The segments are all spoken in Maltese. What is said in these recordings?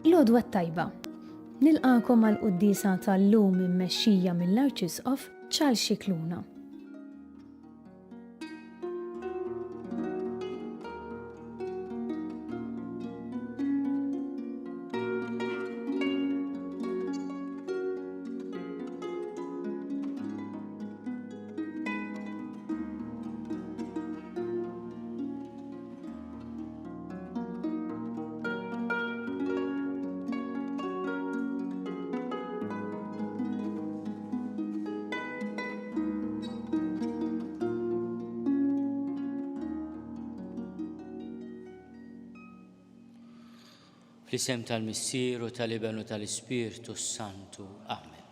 L-għodwa tajba. Nilqakom għal-quddisa tal-lum immexxija mill-Arċisqof Charles Scicluna. Fl-isem tal-Missieru, tal-Iben u tal-Ispirtu Santu. Amen.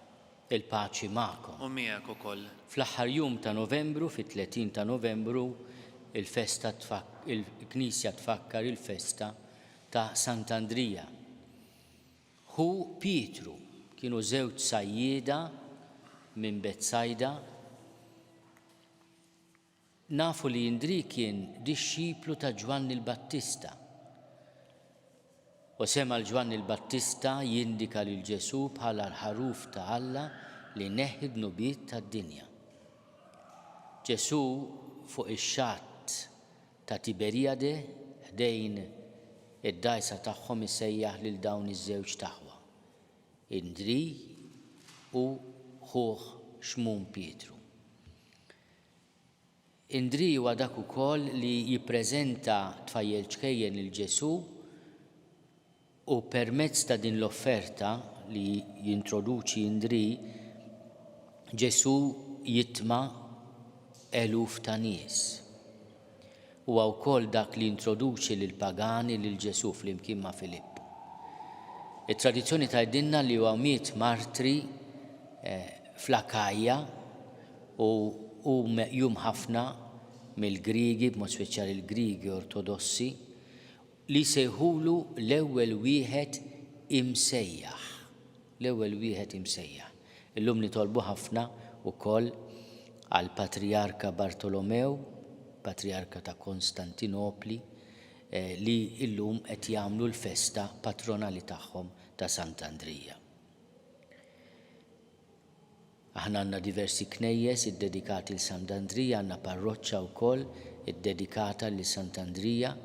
Il-paċi magħkom. U miegħek ukoll. Fl-aħħar jum ta' Novembru, fit-30 ta' Novembru, il-Knisja tfakkar il-festa ta' Sant'Andrija. Hu Pietru kienu żewġ sajjieda minn Betsajda. Nafu li Indri kien dixxiplu ta' Ġwanni l-Battista. U sema l-Ġwanni l-Battista jindika lil Ġesu bħala l-ħaruf ta' Alla li neħħi d-nubiet tad-dinja. Ġesu fuq ix-xatt ta' Tiberijade ħdejn id-dajsa tagħhom isejjaħ lil dawn iż-żewġ taħwa, Indri u ħuh xmum Pietru. Indri huwa dak ukoll li jippreżenta tfajjel ċkejjen lil Ġesu u permezz ta' din l-offerta li jintroduċi Indri, Ġesu jitma' eluf ta' nies. Huwa wkoll dak li jintroduċi lil pagani lil Ġesu flimkien ma' Filippu. It-tradizzjoni tgħidilna li huwa miet martri fl-Akajja u meqjum ħafna mill-Griegi, b'mod speċjali l-Griegi Ortodossi, li sejħulu l-ewwel wieħed imsejjaħ. L-ewwel wieħed imsejjaħ. Illum nitolbu ħafna wkoll għall Patriarka Bartolomew, Patriarka ta' Konstantinopli, li llum qed jagħmlu l-festa patronali tagħhom ta' Sant'Andrija. Aħna għandna diversi knejjes iddedikati l Sant'Andrija, għandna parroċċa wkoll iddedikata li Sant'Andrija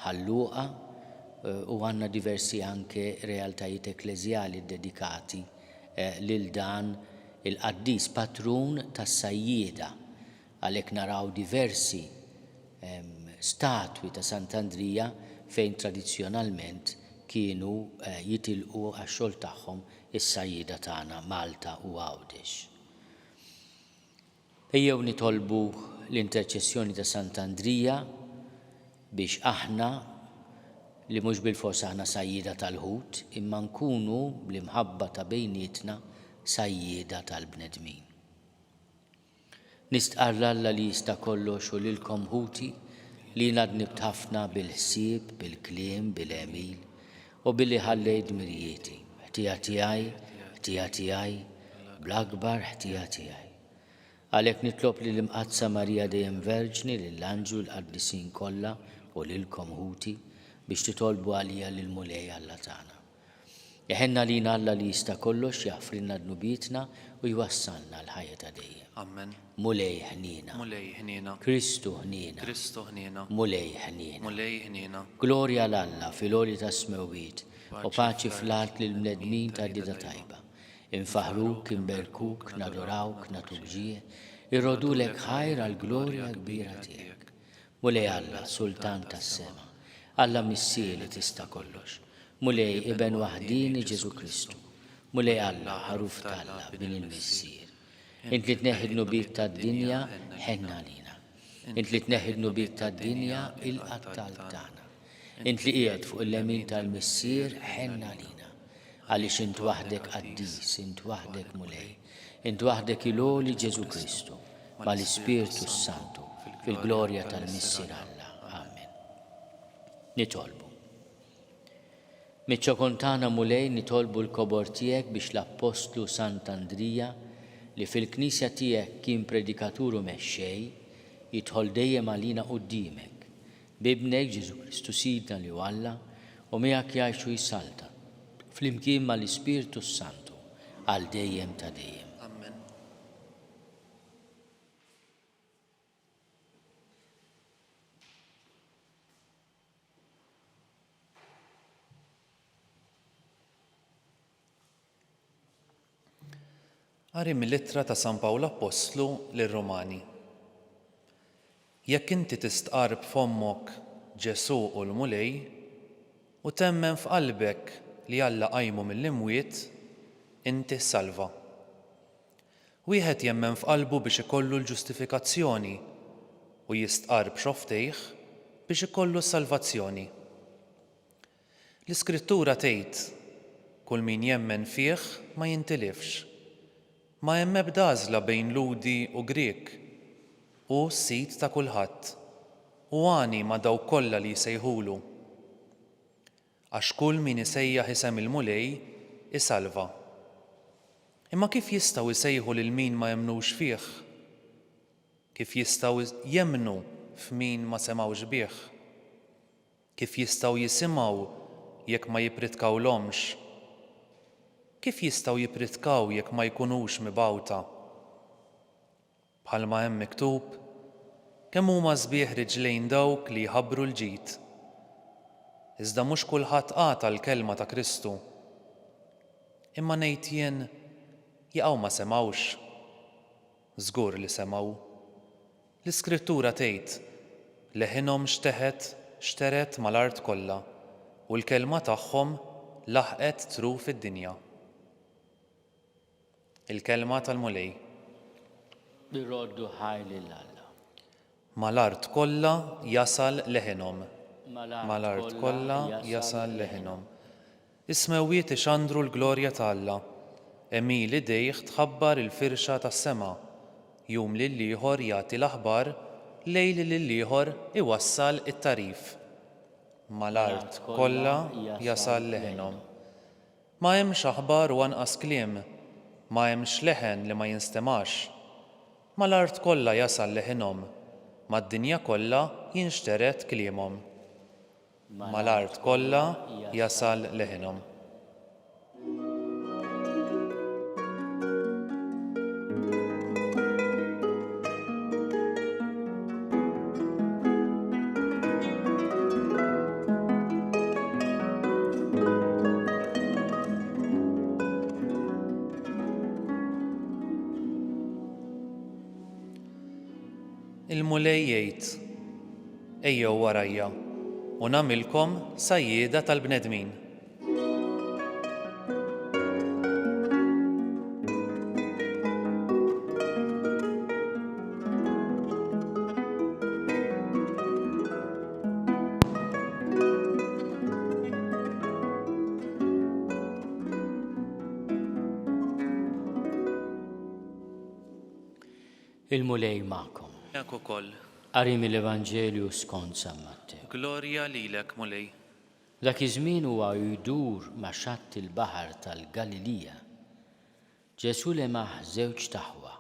ħalluqa u għandna diversi anke realtajiet ekklesjali dedikati lil dan il-qaddis patrun tas-sajjieda. Għalhekk naraw diversi statwi ta' Sant'Andrija fejn tradizzjonalment kienu jitilqu għax-xogħol tagħhom is-sajjieda tagħna Malta u Għawdex. Ejjew nitolbu l-interċessjoni ta' Sant'Andrija biex aħna li mhux bil-fors aħna sajjieda tal-ħut, imma nkunu bl-imħabba ta' bejnietna sajjieda tal-bnedmin. Nistqarra Alla li jista' kollox u lilkom ħuti li nadnibt ħafna bil-ħsieb, bil-kliem, bil-emil u billi ħallejt mirjieti. Ħtija tiegħi, bl-akbar ħtija tiegħi. Għalhekk nitlob li l-Imqazza Marija Dejjem Verġni lill-Anġlu l-Qaddisin kollha u lilkom ħuti biex titolbu għalija lil Mulej Alla tagħna. Jeħenna lina Alla li jista' kollox jaħfrilna dnubietna u jwassalna l-ħajja ta' dejjem. Amen. Mulej ħnina. Mulej ħnina. Kristu ħnina. Kristu ħnina. Mulej ħnina. Mulej ħnina. Glorja l-Alla fil-għoli ta' smewiet u paċi fl-art lill-bnedmin ta' dida tajba. Infaħruk, inberkuk, nadorawk, natubġie, irrodulek ħajr għal-glorja kbira tiegħek. Mulej Alla, Sultan tas-sema, Alla Missier li tista' kollox. Mulej Iben waħdini Ġesu Kristu. Mulej Alla, ħaruf tal-Alla bin il-Missier. Int li tneħħi d-nubiet tad-dinja ħenna lina. Int li tneħħi d-nubiet tad-dinja il-qattal tagħna. Int li qiegħed fuq il-lemin tal-Missier ħenna lina. Għaliex int waħdek qaddis, int waħdek mulej, int waħdek il-għoli Ġesu Kristu, mal-Ispirtu Santu, fil-glorja tal-Missier Alla. Amen. Nitolbu. Miċ-ċokontana mulej nitolbu l-kobor tiegħek biex l-Apostlu Sant'Andrija li fil-Knisja tiegħek kien predikatur u mexxej jidħol dejjem għalina quddiemek. Bibnek Ġesu Kristu Sidna li Alla u miegħek jgħixu jissalta flimkien mal-Ispirtu Santu għal dejjem ta' dejjem. Amen. Qari mill-ittra ta' San Pawlu Apostlu lir-Romani. Jekk inti tistqarb f'ommok Ġesu u l-mulej u temmen f'qalbek li Alla qajmu mill-imwiet, inti salva. Wieħed jemmen f'qalbu biex ikollu l-ġustifikazzjoni u jistqarb xoftejh biex ikollu s-salvazzjoni. L-Iskrittura tgħid kull min jemmen fih ma jintilifx. Ma hemm ebda għażla bejn Ludi u Griek u s-sit ta' kulħadd u għani ma' dawk kollha li jsejħulu. Għax kull min isejjaħ isem il-mulej isalva. Imma kif jistgħu jsejħu lil min ma jemmnux fih? Kif jistgħu jemmnu f'min ma semgħux bih? Kif jistgħu jisimgħu jekk ma jipritkawlhomx? Kif jistgħu jipritkaw jekk ma jkunux mibgħuta? Bħalma hemm miktub, kemm huma sbieħ riġlejn dawk li jħabbru l-ġid. Iżda mhux kulħadd qata l-kelma ta' Kristu. Imma ngħid jien jaqgħu ma semgħux. Żgur li semgħu. L-Iskrittura tgħid leħinhom xteret mal-art kollha u l-kelma tagħhom laħqet tru fid-dinja. Il-kelma tal-mulej. Irroddu ħaj lill-Alla. Mal-art kollha jasal leħinhom. Mal-art kollha jasal leħinhom. Ismewwiet ixandru l-glorja ta' Alla. Emili dejħ tħabbar il-firxa tas-sema. Jum lill-ieħor jagħti l-aħbar, lejl lill-ieħor iwassal it-tarif. Mal-art kollha jasal leħinhom. Ma hemmx aħbar u anqas kliem. Ma hemmx leħen li ma jinstemax. Mal-art kollha jasal leħinhom, mad-dinja kollha jinxteret kliemhom. Mal-art kollha jasal leħinhom. Il-mulej jgħid, ejjew warajja u nagħmilkom sajjieda tal-bnedmin. Il-mulej magħkom. Jak ukoll. Qari mill-Evanġelju skont San Mattew. Glorja lilek, mulej. Dak iż-żmien huwa jdur ma' xatt il-baħar tal-Galilija. Ġesu lemaħ żewġ taħwa,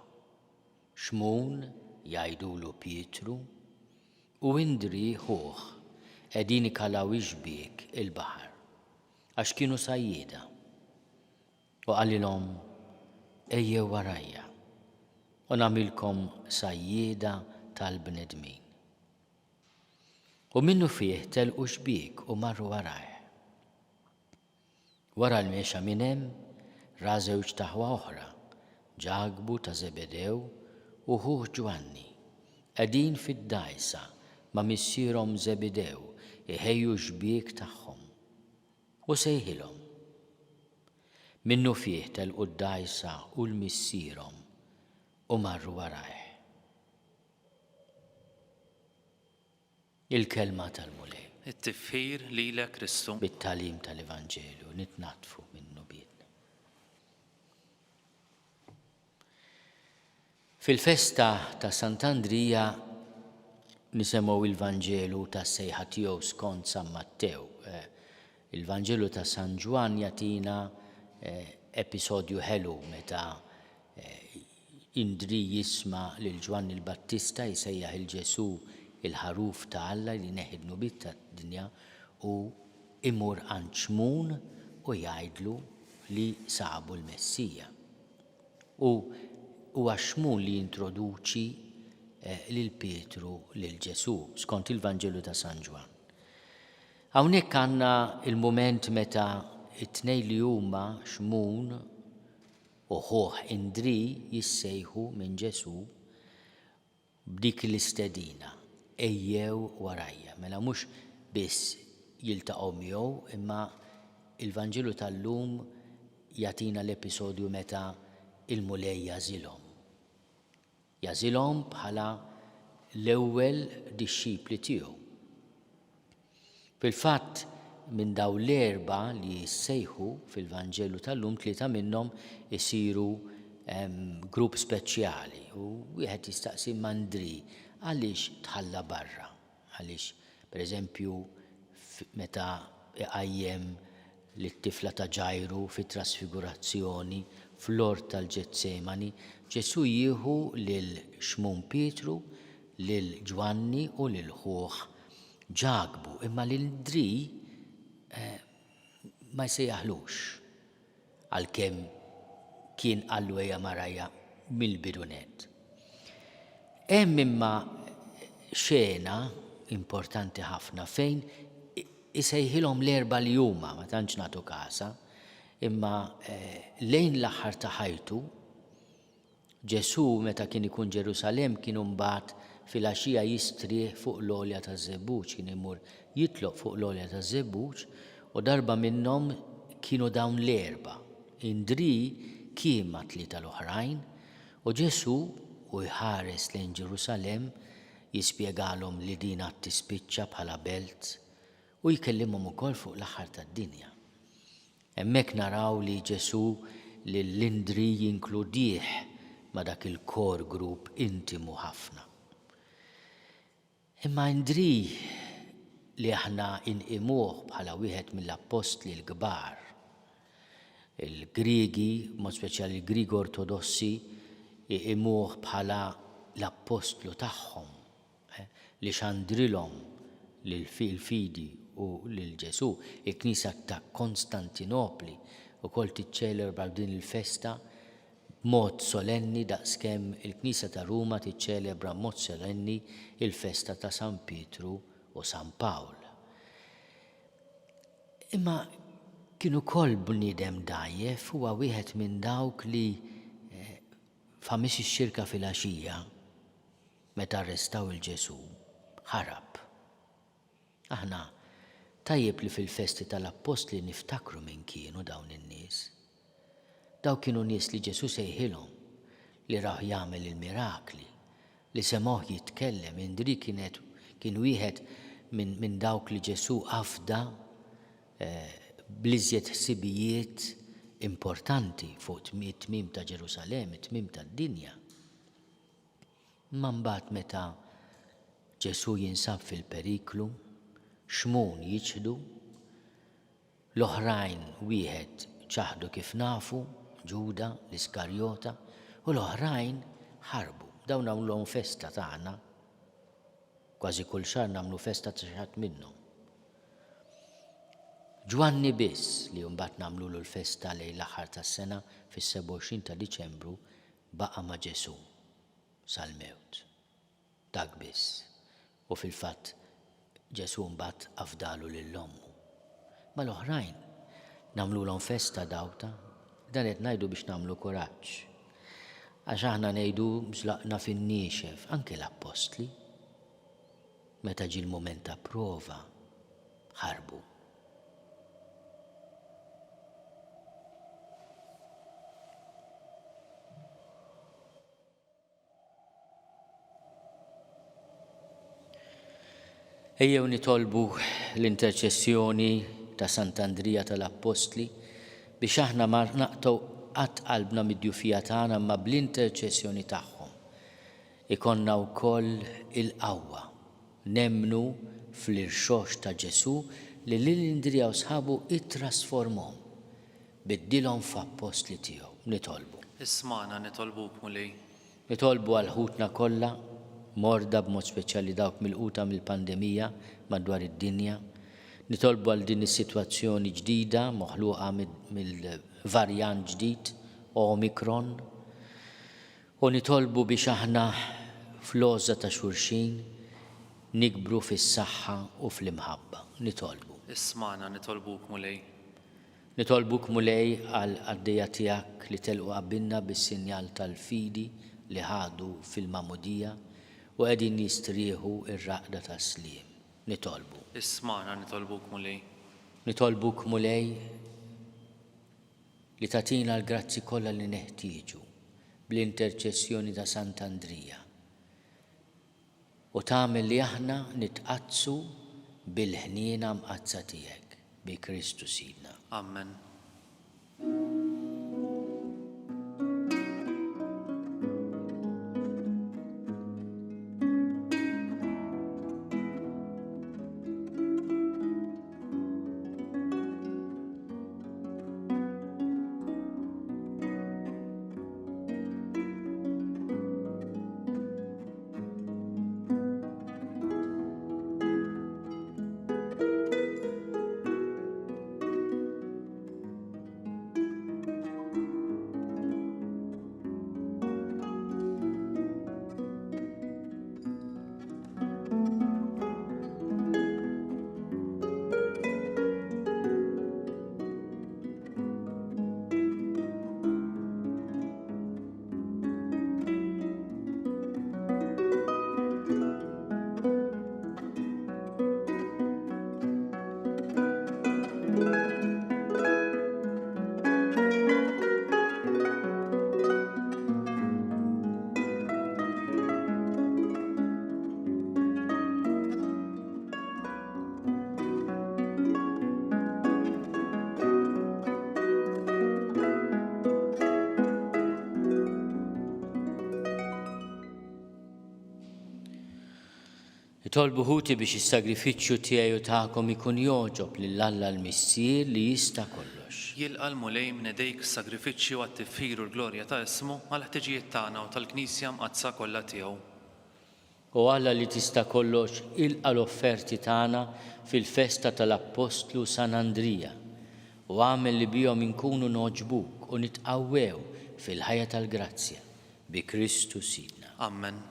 xmun jgħidulu Pietru u Indri ħuh qegħdin ikalaw ixbiek il-baħar għax kienu sajjieda. U qalilhom ejjew warajja u nagħmilkom sajjieda tal-bnedmin. U minnu fih telqu xbiek u marru warajh. Wara l-mexa minn hemm ra żewġ taħwa oħra, Ġagbu ta' Zebedew u ħuh Ġwanni, qegħdin fid-dgħajsa ma' missierhom Zebedew iħejju xbiek tagħhom. U sejħilhom. Minnu fih telqu d-dgħajsa u l-missierhom u marru warajh. Il-kelma tal-mulej. It-tifħir lilek Kristu. Bit-talim tal-Evanġelju nitnatfu minnu biedna. Fil-festa ta' Sant'Andrija nisemgħu il-Vanġelu ta' sejħa tiegħu skont San Mattew. Il-Vanġelu ta' San Ġwan jagħtina episodju ħelu meta Indri jisma' lil Ġwann il-Battista jsejjaħ il-Ġesu il-ħaruf ta' Alla li neħidnu bit ta' dinja u imur għand xmun u jgħidlu li sabu l-Messija. U għaxmun li introduċi lil Pietru lil Ġesu skont il-Vanġelu ta' San Ġwan. Hawnhekk għandna il-mument meta it-tnejn li huma Xmun u ħoħ Indri jissejħu minn Ġesu b'dik l-istedina, ejjew warajja. Mela mhux biss jiltaqgħu miegħu imma il-Vanġelu tal-lum jagħtina l-episodju meta il-mulej jażilhom. Jażilhom bħala l-ewwel dixxipli tiegħu. Fil-fatt minn daw l-erba li jissejħu fil-Vanġelu tal-lum 3 minnhom isiru grupp speċjali u wieħed jistaqsi Mandri għaliex tħalla barra. Għaliex pereżempju meta iqajjem lit-tifla ta' Ġajru fit-trasfigurazzjoni fl-ort tal-Ġetsemani, Ġesu jieħu lil Xmun Pietru, lil Ġwanni u lil ħoħ Ġagbu, imma lil Indri ma jsejjaħlux għalkemm kien qallu ejja marajja mill-bidunet. Hemm imma xena importanti ħafna fejn isejħilhom l-erba' li huma ma tantx nagħtu każa, imma lejn l-aħħar ta' ħajtu Ġesu meta kien ikun Ġerusalemm kien mbagħad fil-għaxija jistrieħ fuq l-għolja taż-żebbuġ, kien imur jitloq fuq l-għolja taż-żebbuġ u darba minnhom kienu dawn l-erba'. Indri kien ma' 3 l-oħrajn u Ġesu u jħares lejn Ġerusalemm jispjegalhom li din għad tispiċċa bħala belt u jkellimhom ukoll fuq l-aħħar tad-dinja. Hemmhekk naraw li Ġesu lill-Indri jinkludih ma' dak il-core group intimu ħafna. Imma Indri li aħna inqimuh bħala wieħed mill-apostli l-kbar, il-Griegi, mod speċjali il-Griegi Ortodossi, iqimuh bħala l-apostlu tagħhom li xandrilhom lil-fidi u lil Ġesu. Il-Knisja ta' Konstantinopli ukoll tiċċelebra din il-festa mod solenni daqskemm il-Knisja ta' Ruma tiċċelebra mod solenni il-festa ta' San Pietru u San Pawl. Imma kienu koll bniedem dajjef huwa wieħed minn dawk li famis ix-xirka fil-għaxija meta arrestaw il-Ġesu ħarab. Aħna tajjeb li fil-festi tal-Apostli niftakru minn kienu dawn in-nies. Daw kienu nies li Ġesu sejħilhom li raħ jagħmel il-mirakli, li semgħuh jitkellem. Indri kien wieħed minn dawk li Ġesu afda bliżjed ħsibijiet importanti fuq it-tmiem ta' Ġerusalemm, it-tmiem tad-dinja. Ma mbagħad meta Ġesu jinsab fil-periklu, Xmun jiċħdu, l-oħrajn wieħed ċaħdu kif nafu, Ġuda, l-Iskarjota, u l-oħrajn ħarbu. Dawn nagħmluhom festa tagħna, kważi kull xahar nagħmlu festa ta' xi ħadd minnhom. Ġwanni biss li mbagħad nagħmlulu l-festa lejn l-aħħar tas-sena fis-27 ta' Diċembru baqa' ma' Ġesu sal-mewt. Dak biss. U fil-fatt Ġesu mbagħad afdalu lill-ommu. Ma l-oħrajn nagħmluhom festa dawta, dan qed ngħidu biex nagħmlu kuraġġ. Għax aħna ngħidu żlaqna fin-niexef anke l-Apostli meta ġie l-mument ta' prova ħarbu. Ejjew nitolbu l-interċessjoni ta' Sant'Andrija tal-Apostli biex aħna ma naqtgħu qatt qalbna mid-djufija tagħna ma bl-interċessjoni tagħhom. Ikonna wkoll il-qawwa nemmnu fl-irxox ta' Ġesu li l-Indrija u sħabu ittrasformhom biddilhom f'apostli tiegħu. Nitolbu. Isma'na nitolbuk mulej. Nitolbu għal ħutna kollha morda b'mod speċjali dawk milquta mill-pandemija madwar id-dinja. Nitolbu għal din is-sitwazzjoni ġdida moħluqa mill-varjant ġdid Omikron u nitolbu biex aħna fl-għoża ta' xulxin nikbru fis-saħħa u fl-imħabba. Nitolbu. Ismana nitolbuk mulej. Nitolbuk mulej għal għaddejja tiegħek li telqu qabilna bis-sinjal tal-fidi li ħadu fil-Mamudija u qegħdin jistrieħu ir-raqda tas-sliem. Nitolbu. Ismana nitolbuk mulej. Nitolbuk mulej li tatina l-grazzi kollha li neħtieġu bl-interċessjoni ta' Sant'Andrija u tagħmel li aħna nitqazzu bil-ħniena mqazza tiegħek bi Kristu Sidna. Amen. Nitolbu ħuti biex is-sagrifiċċju tiegħi u tagħkom ikun joġob lill-Alla l-Missier li jista' kollox. Jilqa' l-mulej minn idejk is-sagrifiċċju għat-tifħir u l-glorja ta' ismu għal ħtiġijiet tagħna u tal-Knisja mqazza kollha tiegħu. U Alla li tista' kollox ilqa' l-offerti tagħna fil-festa tal-Apostlu San'Andrija u għamel li bihom inkunu noġbuk u nitqawwew fil-ħajja tal-grazzja bi Kristu Sidna. Amen.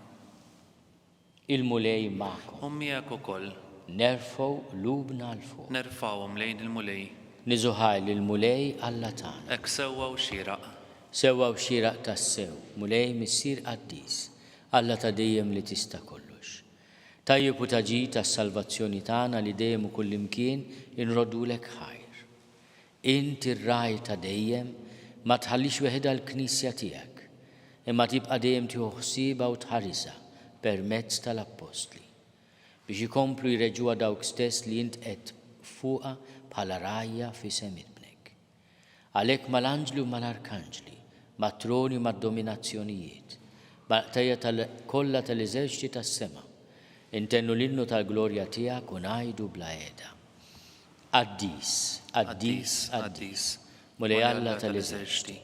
Il-mulej magħkom. U miegħek ukoll. Nerfgħu lubna l fuq. Nerfawhom lejn il-mulej. Niżuħaj lill-mulej Alla tagħna. Hekk sewwa u xieraq. Sewwa u xieraq tas-sew, mulej missier qaddis, Alla ta' dejjem li tista' kollox. Tajjeb u taġi tas-salvazzjoni tagħna li dejjem u kullimkien inrodulek ħajr. Inti r-raj ta' dejjem ma tħallix weħda l-Knisja tiegħek, imma tibqa' dejjem tieħu ħsiebha u tħarisha permezz tal-Apostli biex ikomplu jreġuha dawk stess li int qed fuqha bħala rajja f'isem ibnek. Għalhekk mal-anġli u mal-arkanġli, mat-troni u mad-dominazzjonijiet, maqtajja kollha tal-eżerċiti tas-sema, intennu l-innu tal-glorja tiegħek u ngħidu bla qiegħda. Qaddis, qaddis, qaddis, mulej Alla tal-eżerċiti,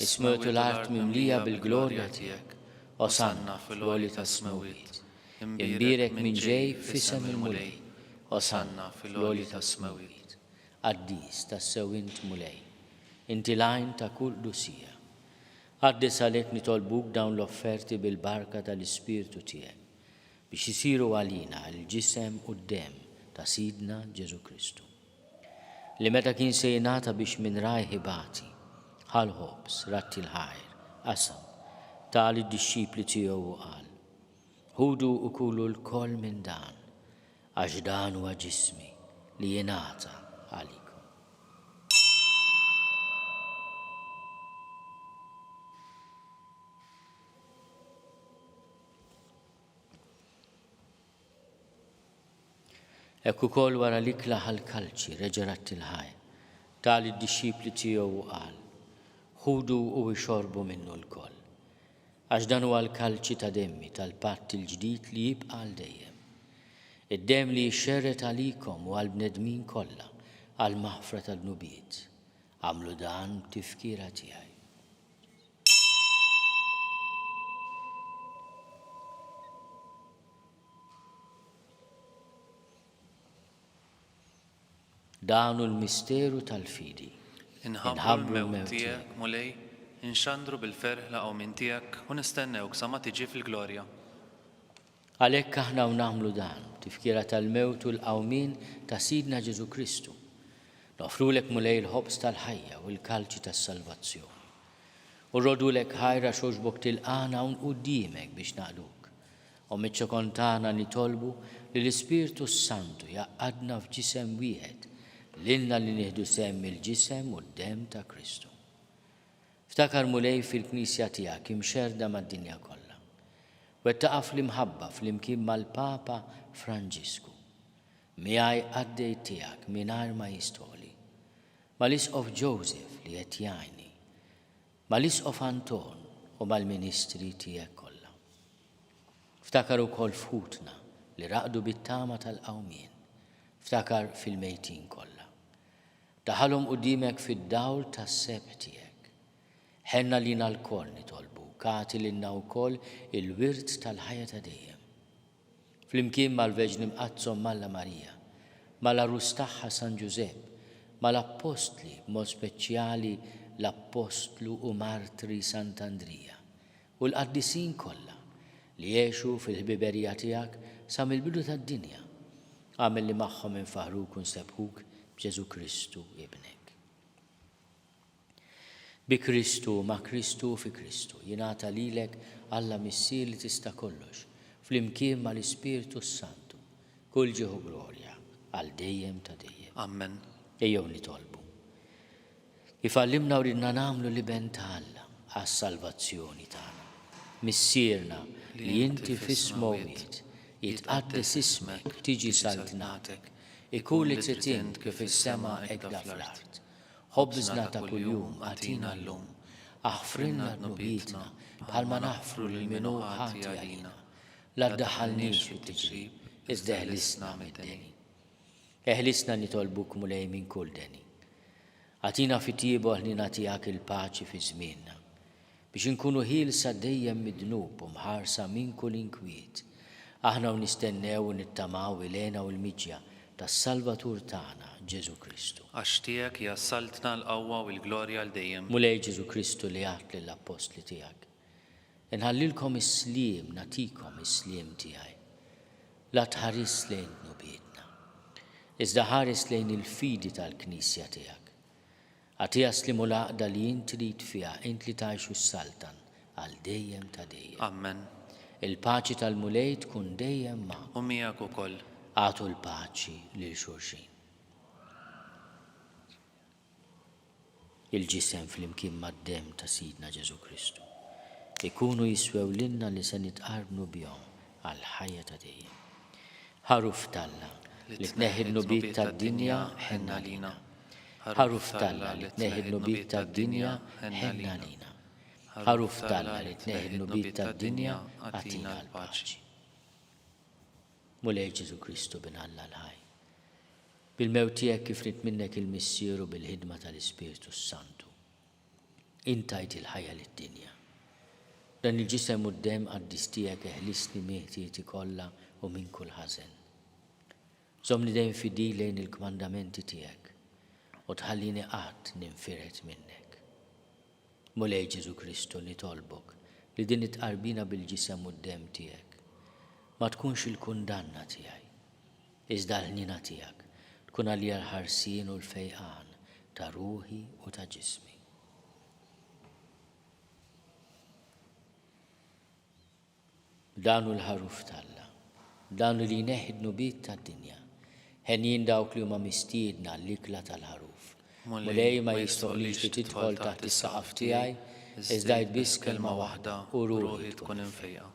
ismewtu l-art mimlija bil-glorja tiegħek. Osanna fil-għoli ta' smewit. Imbirek minn ġej f'isem il-mulej. Osanna fil-għoli ta' smewit. Qaddis ta' sewint mulej. Inti lajn ta' kull dusija. Qaddis għalhekk nitolbuk dawn l-offerti bil-barka tal-Ispirtu tiegħek biex isiru għalina l-ġisem u d-dem ta' Sidna Ġesu Kristu. Li meta kien se jingħata biex minn raj ħibati, ħalħobs, ratti l-ħajr, qasam, tal id-disċipli tiegħu u qal: ħudu u kulu l-koll minn dan, għax dan huwa ġismi li jingħata għalikom. Hekk ukoll wara li klaħ l-kalċi reġa' il-ħajr, tal id-disċipli tiegħu u qal: ħudu u ixorbu minnu l-koll. Għax dan huwa l-kalċi ta' demmi tal-patt il-ġdid li jibqa' għal dejjem. Id-demm li jxerret għalikom u għall-bnedmin kollha għal maħfra tal-nubiet. Għamlu dan tifkira tiegħi. danu l-misteru tal-fidi. Inħabru l-mewt tiegħek mulej, inxandru bil-ferħ laqgħu minn tiegħek u nistennewk sa ma tiġi fil-glorja. Għalhekk aħna nagħmlu dan, tifkira tal-mewt u l-qawmin ta' Sidna Ġesu Kristu. Nofrulek mulej il-ħobs tal-ħajja u l-kalċi tas-salvazzjoni. U rrodulek ħajra xoġbok tilqana un qudiemek biex naqduk. U miċ-ċokontana nitolbu li l-Ispirtu Santu jaqqadna f'ġisem wieħed lilna li nieħdu semm il-ġisem u d-dem ta' Kristu. Ftakar mulej fil-Knisja tiegħek imxerda mad-dinja kollha. Wettaqaf l-imħabba fl-imkien mal-Papa Franġisku. Miegħi għaddej tiegħek mingħajr ma jistoli. Mal-Isqof Joseph li qed jgħinni. Mal-Isqof Anton u mal-Ministri tiegħek kollha. Ftakar ukoll fħutna li raqdu bit-tama tal-qawmien. Ftakar fil-mejtin kollha. Daħalhom qudiemek fid-dawl tas-seb tiegħek. Ħenna lina l-koll nitolbu, kati lilna wkoll il-wirt tal-ħajja ta' dejjem. Flimkien mal-Verġni Mqazzom Malla Marija, mal-Arus tagħha San Ġusepp, mal-Apostli b'mod speċjali l-Apostlu u Martri Sant'Andrija u l-qaddisin kollha li jgħixu fil-ħbiberija tiegħek sa mill-bidu tad-dinja. Għamel li magħhom infaħruk u nsebħuk b'Ġesu Kristu ibnek. Bi Kristu, ma' Kristu fi Kristu, jingħata lilek Alla missier li tista' kollox, flimkien mal-Ispirtu Santu, kull ġieħu glorja għal dejjem ta' dejjem. Amen. Ejjew nitolbu. Kif għallimna u ridna nagħmlu li ben ta' Alla għas-salvazzjoni tagħna. Missierna li inti fis-smowiet jitqaddes ismek tiġi saltnatek, ikun li trid kif is-sema hekk fl-art. Ħobżna ta' kuljum għatina llum, aħfrilna dnubietna bħalma naħfru lil min hu ħati għalina. La ddaħħalniex fit-tiġrib, iżda eħlisna mid-deni. Eħlisna nitolbuk mulej minn kull deni. Għatina fit-tiebu ħlina tiegħek il-paċi fi żmienna, biex inkunu ħielsa dejjem mid-dnub u mħarsa minn kull inkwiet. Aħna u nistennew u nittamaw ilena u l-miġja tas-Salvatur tagħna Ġesu Kristu. Għax tiegħek jassaltna l-qawwa u l-glorja l dejjem. Mulej Ġesu Kristu li għat lill-Apostli tiegħek. Inħallilkom is-sliem, natikom is-sliem tiegħi. La tħares lejn dnubietna, iżda ħares lejn il-fidi tal-Knisja tiegħek. Għatija slimu laqda li inti trid fiha, int li tgħixu s-saltan għal dejjem ta' dejjem. Amen. Il-paċi tal-mulej tkun dejjem ma' U miegħek ukoll. għatu l-paċi lil xulxin. Il-ġisem fl-imkien mad-dem ta' Sidna Ġesu Kristu ikunu jiswew lilna li se nitqarbnu bihom għal ħajja ta' dejjem. Ħaruf talla li tneħħi n-nubiet tad-dinja ħenna lina. Ħaruf talla li tneħħi n-nubiet tad-dinja ħenna lina. Ħaruf talla li tneħħi n-nubiet tad-dinja għatina l-paċi. Mulej Ġesu Kristu bin Alla l-ħaj. Bil-mewt tiegħek kif rid minnek il-missieru bil-ħidma tal-Ispirtu Santu. Intajt il-ħajja lid-dinja. Dan il-ġisem u d-dem għaddis tiegħek eħlisni meħtieti kollha u minn kull ħażen. Żomni dejjem fidi lejn il-kmandamenti tiegħek u tħallini qatt ninfiret minnek. Mulej Ġesu Kristu nitolbok li din itqarbina bil-ġisem u d-dem tiegħek ma tkunx il-kundanna tiegħi, iżda l-ħnina tiegħek tkun għalija l-ħarsien u l-fejqan ta' ruħi u ta' ġismi. Danu l-ħaruf talla, danu li jneħħi d-nubiet tad-dinja, ħenjin dawk li huma mistiedna l-ikla tal-ħaruf. Mulej ma jistoqlix li tidħol taħt is-saqaf tiegħi, iżda jbiss kelma waħda u ruħi tkun infejqa.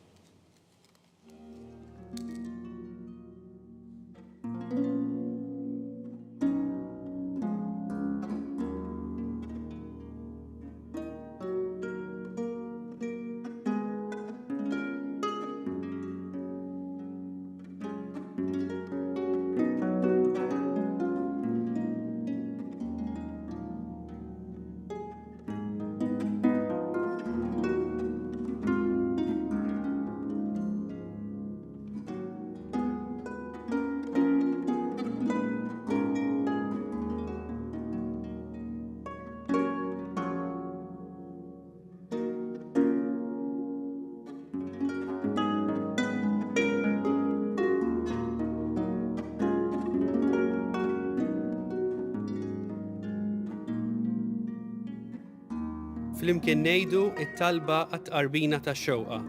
Flimkien ngħidu t-talba għat-tqarbina tax-xewqa.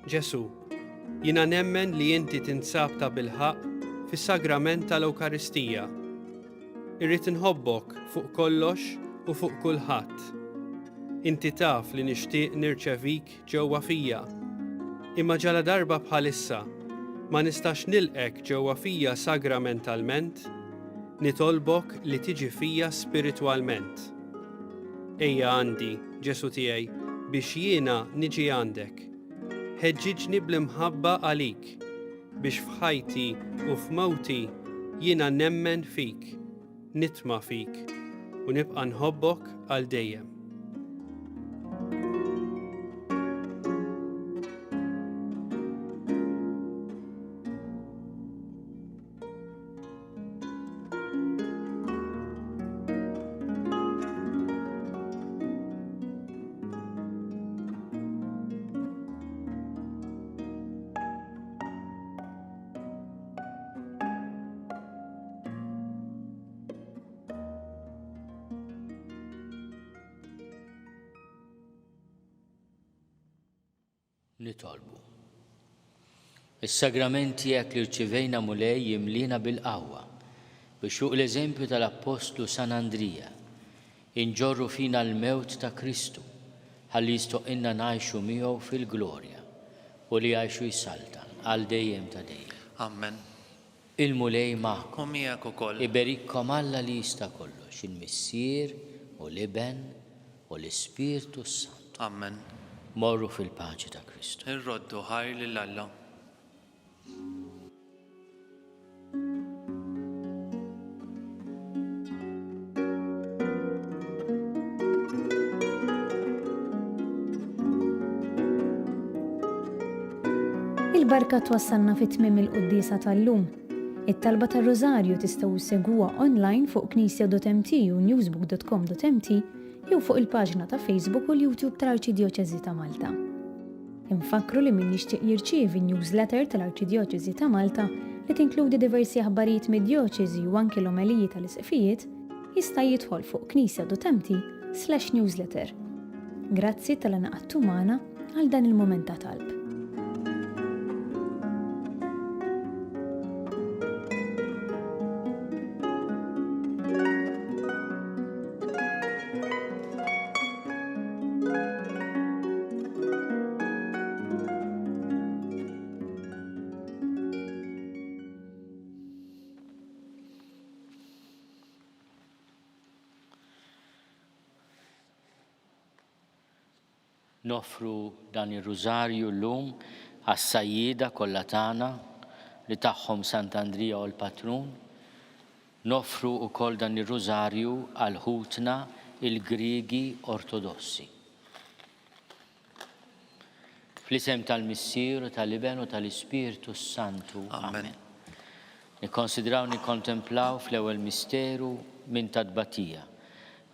Ġesu, jiena nemmen li inti tinsab ta' bilħaq fis-sagrament tal-Ewkaristija. Irrid inħobbok fuq kollox u fuq kulħadd. Inti taf li nixtieq nirċevik ġewwa fija. Imma ġala darba bħalissa ma nistax nilqek ġewwa fija sagramentalment, nitolbok li tiġi fija spiritwalment. Ejja għandi, Ġesu tiegħi, biex jiena niġi għandek. Ħeġġiġni bl-imħabba għalik, biex f'ħajti u f'mewti jiena nemmen fik, nitma' fik u nibqa' nħobbok għal dejjem. Nitolbu. Is-sagramenti jekk li rċivejna mulej jimlina bil-qawwa biex fuq l-eżempju tal-Apostlu San Andrija inġorru fina l-mewt ta' Kristu ħalli jistoqilna ngħixu miegħu fil-glorja u li jgħixu jsaltan għal dejjem ta' dejjem. Amen. Il-mulej magħkom. U miegħek ukoll. Iberikkom Alla li jista' kollox, il-Missier u l-Iben u l-Ispirtu Sant. Amen. Morru fil-paċi ta' Kristu. Irroddu ħajr lil Alla. Il-barka twassalna fit-tmiem il-qudiesa tal-lum. It-talba tar-Rożarju tistgħu segwa online fuq knisja.mt u newsbook.com.mt jew fuq il-paġna ta' Facebook u l-YouTube tal-Arċidjoċeżi ta' Malta. Infakru li min jixtieq jirċievi newsletter tal-Arċidjoċeżi ta' Malta li tinkludi diversi aħbarijiet mid-djoċeżi u anke l-omeliji tal-isqfijiet jista' jidħol fuq knisja.mt/newsletter. Grazzi tal-għanaqattu magħna għal dan il-mument ta' talb. Nofru dan ir-Rużarju llum għas-sajjieda kollha tagħna li tagħhom Sant'Andrija u l-Patrun. Nofru wkoll dan ir-Rużarju għal ħutna il-Griegi Ortodossi. Fl-isem tal-Missier, tal-Iben u tal-Ispirtu Santu. Amen. Nikkonsidraw nikkontemplaw fl-ewwel misteru minn tadbatija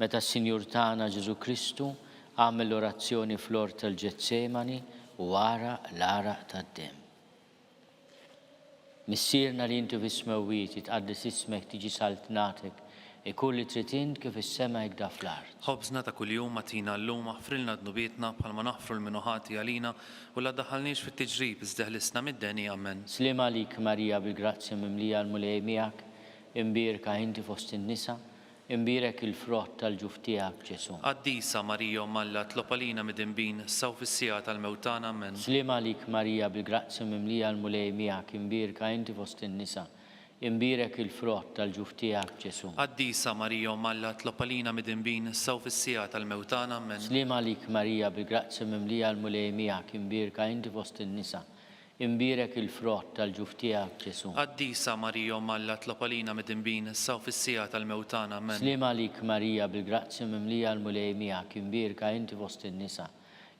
meta s-Sinjur tagħna Ġesu Kristu għamel l-orazzjoni fl-ort tal-Ġetsemani u wara l-għaraq tad-dem. Missierna li inti fis-smewwiet jitqaddis ismek tiġi saltnatek ikun li trid int kif is-sema hekk fl-art. Ħobżna ta' kuljum agħtina llum aħfrilna dnubietna bħalma naħfru l-minuħati għalina u la daħalniex fit-tiġrib iżdeħlisna mid-deni. Amen. Sliem għalik Marija bil-grazzja mimlija l-mulej miegħek, imbierka inti fost in-nisa, imbierek il-frott tal-ġuf tiegħek Ġesu. Qaddisa Marija Malla tlob għalina mid-inbin saw fis-sija tal-mewtana. Amen. Sliem għalik Marija bil-grazzja mimlija l-mulej miegħek, imbierka inti fost in-nisa, imbierek il-frott tal-ġuf tiegħek Ġesu. Qaddisa Marija Malla tlob għalina mid-inbin saw fis-sija tal-mewtana. Amen. Sliem għalik Marija bil-grazzja mimlija l-mulej miegħek, imbierka inti fost in-nisa, imbierek il-frott tal-ġuf tiegħek Ġesu. Qaddisa Marija Malla tlob għalina mid-inbin saw fis-sija tal-mewtana. Amen. Sliem għalik Marija bil-grazzja mimlija l-mulej miegħek, imbierka inti fost in-nisa,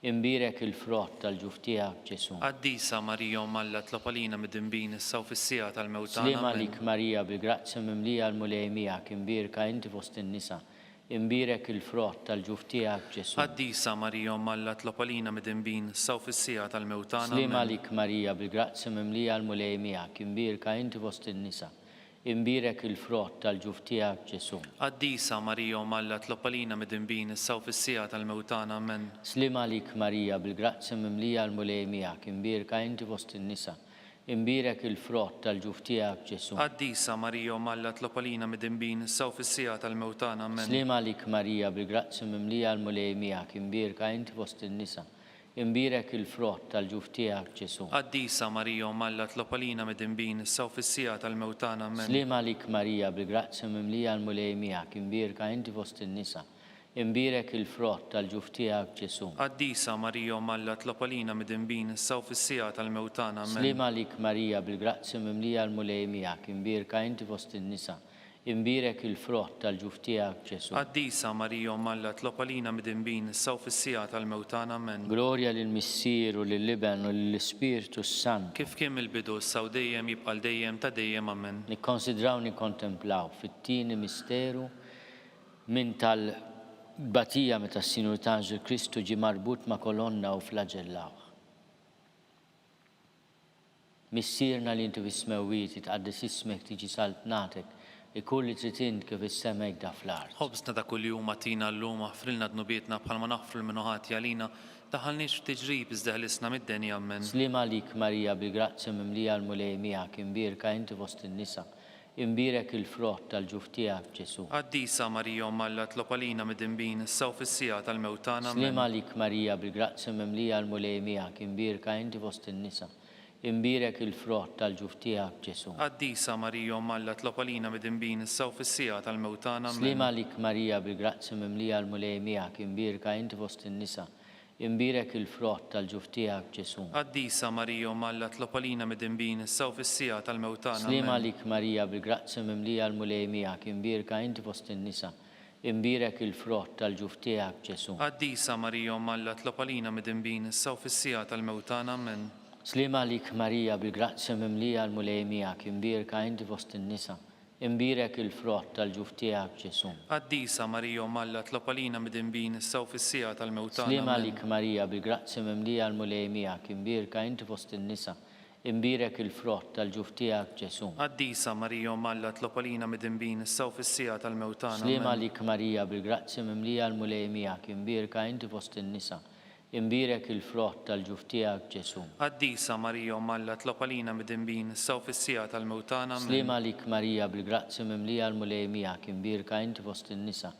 imbierek il-frott tal-ġuf tiegħek Ġesu. Qaddisa Marija Malla tlob għalina mid-inbin saw fis-sija tal-mewtana. Sliem għalik Marija bil-grazzja mimlija l-mulej miegħek, imbierka inti fost in-nisa, imbierek il-frott tal-ġuf tiegħek Ġesu. Qaddisa Marija Malla tlob għalina mid-inbin saw fis-sija tal-mewtana. Sliem għalik Marija bil-grazzja mimlija l-mulej miegħek, imbierka inti fost in-nisa, imbirek il-frott tal-ġuf tiegħek Ġesu. Qaddisa Marija u Malla tlob għalina midinbin issa u fis-sija tal-mewtana amen. Slim għalik Marija bil-grazzja mimlija l-mulej miegħek, imbirka inti fost in-nisa, imbirek il-frott tal-ġuf tiegħek Ġesu. Qaddisa Marija u Malla tlob għalina midinbin issa u fis-sija tal-mewtana amen. Slim għalik Marija bil-grazzja mimlija l-mulej miegħek, imbirka inti fost in-nisa, imbirek il-frott tal-ġuf tiegħek Ġesu. Qaddisa Marija u Malla tlob għalina midinbin issa u fis-sija tal-mewtana amen. Slim għalik Marija bil-grazzja mimlija l-mulej miegħek, imbirka inti fost in-nisa, imbirek il-frott tal-ġuf tiegħek Ġesu. Qaddisa Marija u Malla tlob għalina midinbin issa u fis-sija tal-mewtana amen. Slim għalik Marija bil-grazzja mimlija l-mulej miegħek, imbirka inti fost in-nisa, imbirek il-frott tal-ġuf tiegħek Ġesu. Qaddisa Marija u Malla tlob għalina midinbin issa u fis-sija tal-mewtana amen. Glorja lill-Missier u lill-Liben u lill-Ispiritu Sant. Kif kien il-bidu issa u dejjem jibqa' dejjem ta' dejjem amen. Nikkonsidraw nikkontemplaw fit-tieni misteru minn tal-batija meta s-Sinur Ġesu Kristu ġie marbut ma' kolonna u flaġellaw. Missierna li inti fis-smewwiet tqaddis ismek tiġi saltnatek ikulli trid kif is-semek da fl-art. Ħobsna ta' kuljum matina llum aħfrilna dnubietna bħalma naħfru l-minuħati għalina daħalniex f'tiġrib iżda ħlisna mid-denja amen. Slim għalik Marija bil-grazzja mimlija l-mulej miegħek, imbirka inti fost in-nisa, imbirek il-frott tal-ġuf tiegħek Ġesu. Qaddisa Marija u Malla tlob għalina midinbin issa u fis-sija tal-mewtana Slim amen. għalik Marija bil-grazzja mimlija l-mulej miegħek, imbirka inti fost in-nisa, imbirek il-frott tal-ġuf tiegħek Ġesu. Qaddisa Marija u Malla tlob għalina midinbin issa u fis-sija tal-mewtana Slim amen. għalik Marija bil-grazzja mimlija l-mulej miegħek, imbirka inti fost in-nisa, imbirek il-frott tal-ġuf tiegħek Ġesu. Qaddisa Marija u Malla tlob għalina midinbin issa u fis-sija tal-mewtana Slim amen. għalik Marija bil-grazzja mimlija l-mulej miegħek, imbirka inti fost in-nisa, imbirek il-frott tal-ġuf tiegħek Ġesu. Qaddisa Marija u Malla tlob għalina midinbin issa u fis-sija tal-mewtana amen. Slim għalik Marija bil-grazzja mimlija l-mulej miegħek, imbirka inti fost in-nisa, imbirek il-frott tal-ġuf tiegħek Ġesu. Qaddisa Marija u Malla tlob għalina midinbin issa u fis-sija tal-mewtana Slim amen. għalik Marija bil-grazzja mimlija l-mulej miegħek, imbirka inti fost in-nisa, imbirek il-frott tal-ġuf tiegħek Ġesu. Qaddisa Marija u Malla tlob għalina midinbin issa u fis-sija tal-mewtana Slim amen. għalik Marija bil-grazzja mimlija l-mulej miegħek, imbirka inti fost in-nisa, imbirek il-frott tal-ġuf tiegħek Ġesu. Qaddisa Marija u Malla tlob għalina midinbin issa u fis-sija tal-mewtana Slim amen. għalik Marija bil-grazzja mimlija l-mulej miegħek, imbirka inti fost in-nisa,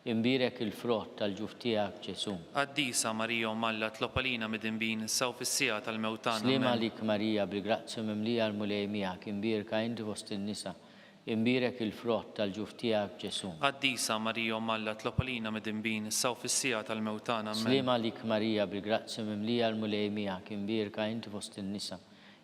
imbirek il-frott tal-ġuf tiegħek Ġesu. Qaddisa Marija u Malla tlob għalina midinbin issa u fis-sija tal-mewtana Slim amen. għalik Marija bil-grazzja mimlija l-mulej miegħek, imbirka inti fost in-nisa, imbirek il-frott tal-ġuf tiegħek Ġesu. Qaddisa Marija u Malla tlob għalina midinbin issa u fis-sija tal-mewtana amen. Slim għalik Marija bil-grazzja mimlija l-mulej miegħek, imbirka inti fost in-nisa,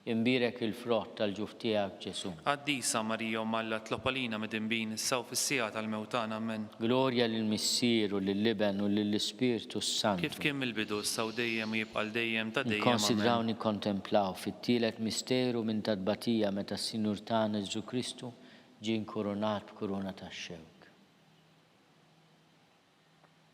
imbirek il-frott tal-ġuf tiegħek Ġesu. Qaddisa Marija u Malla tlob għalina midinbin issa u fis-sija tal-mewtana amen. Glorja lill-Missier u lill-Liben u lill-Ispiritu Sant. Kif kien mill-bidu issa u dejjem jibqa' dejjem ta' dejjem Nikkonsidraw amen. nikkontemplaw fit-tielet misteru minn tadbatija meta s-Sinur tagħna Ġesu Kristu ġie nkoronat b'korona tax-xewk.